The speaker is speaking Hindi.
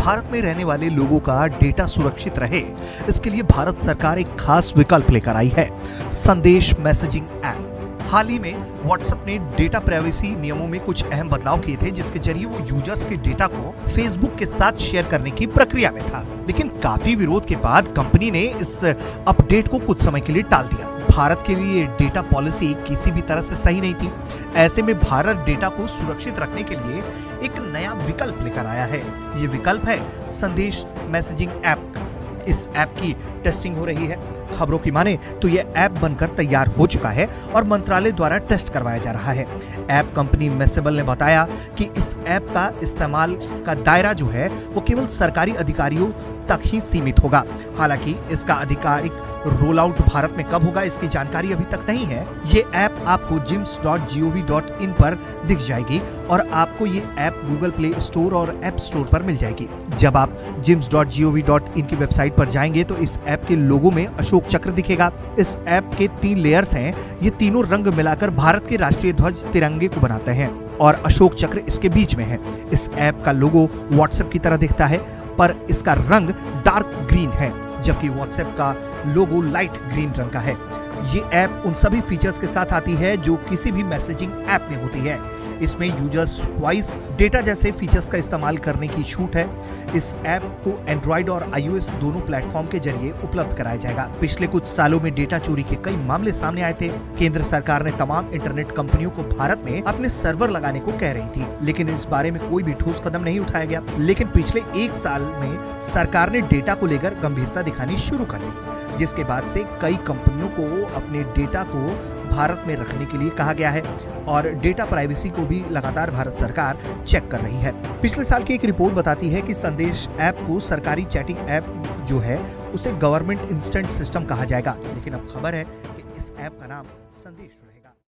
भारत में रहने वाले लोगों का डेटा सुरक्षित रहे, इसके लिए भारत सरकार एक खास विकल्प लेकर आई है, संदेश मैसेजिंग ऐप। हाल ही में व्हाट्सएप ने डेटा प्राइवेसी नियमों में कुछ अहम बदलाव किए थे, जिसके जरिए वो यूजर्स के डेटा को फेसबुक के साथ शेयर करने की प्रक्रिया में था। लेकिन काफी विरोध के बाद कंपनी ने इस अपडेट को कुछ समय के लिए टाल दिया। भारत के लिए डेटा पॉलिसी किसी भी तरह से सही नहीं थी। ऐसे में भारत डेटा को सुरक्षित रखने के लिए एक नया विकल्प लेकर आया है। ये विकल्प है संदेश मैसेजिंग ऐप का। इस ऐप की टेस्टिंग हो रही है। खबरों की माने तो यह ऐप बनकर तैयार हो चुका है और मंत्रालय द्वारा टेस्ट करवाया जा रहा है। ऐप कंपनी मेसेबल ने बताया कि इस ऐप का इस्तेमाल का दायरा जो है वो केवल सरकारी अधिकारियों तक ही सीमित होगा। हालांकि इसका आधिकारिक रोल आउट भारत में कब होगा, इसकी जानकारी अभी तक नहीं है। ये ऐप आपको jims.gov.in पर दिख जाएगी और आपको ये ऐप गूगल प्ले स्टोर और ऐप स्टोर पर मिल जाएगी। जब आप jims.gov.in की वेबसाइट पर जाएंगे तो इस ऐप के लोगो में अशोक चक्र दिखेगा। इस ऐप के 3 लेयर्स हैं। ये तीनों रंग मिलाकर भारत के राष्ट्रीय ध्वज तिरंगे को बनाते हैं और अशोक चक्र इसके बीच में है। इस ऐप का लोगो व्हाट्सएप की तरह दिखता है, पर इसका रंग डार्क ग्रीन है, जबकि व्हाट्सएप का लोगो लाइट ग्रीन रंग का है। ये ऐप उन सभी फीचर्स के साथ आती है जो किसी भी मैसेजिंग ऐप में होती है। इसमें यूजर्स वॉइस डेटा जैसे फीचर्स का इस्तेमाल करने की छूट है। इस ऐप को एंड्रॉइड और iOS दोनों प्लेटफॉर्म के जरिए उपलब्ध कराया जाएगा। पिछले कुछ सालों में डेटा चोरी के कई मामले सामने आए थे। केंद्र सरकार ने तमाम इंटरनेट कंपनियों को भारत में अपने सर्वर लगाने को कह रही थी, लेकिन इस बारे में कोई भी ठोस कदम नहीं उठाया गया। लेकिन पिछले 1 साल में सरकार ने डेटा को लेकर गंभीरता दिखानी शुरू कर दी, जिसके बाद से कई कंपनियों को अपने डेटा को भारत में रखने के लिए कहा गया है और डेटा प्राइवेसी को भी लगातार भारत सरकार चेक कर रही है। पिछले साल की एक रिपोर्ट बताती है कि संदेश ऐप को सरकारी चैटिंग ऐप जो है उसे गवर्नमेंट इंस्टेंट सिस्टम कहा जाएगा, लेकिन अब खबर है कि इस ऐप का नाम संदेश है।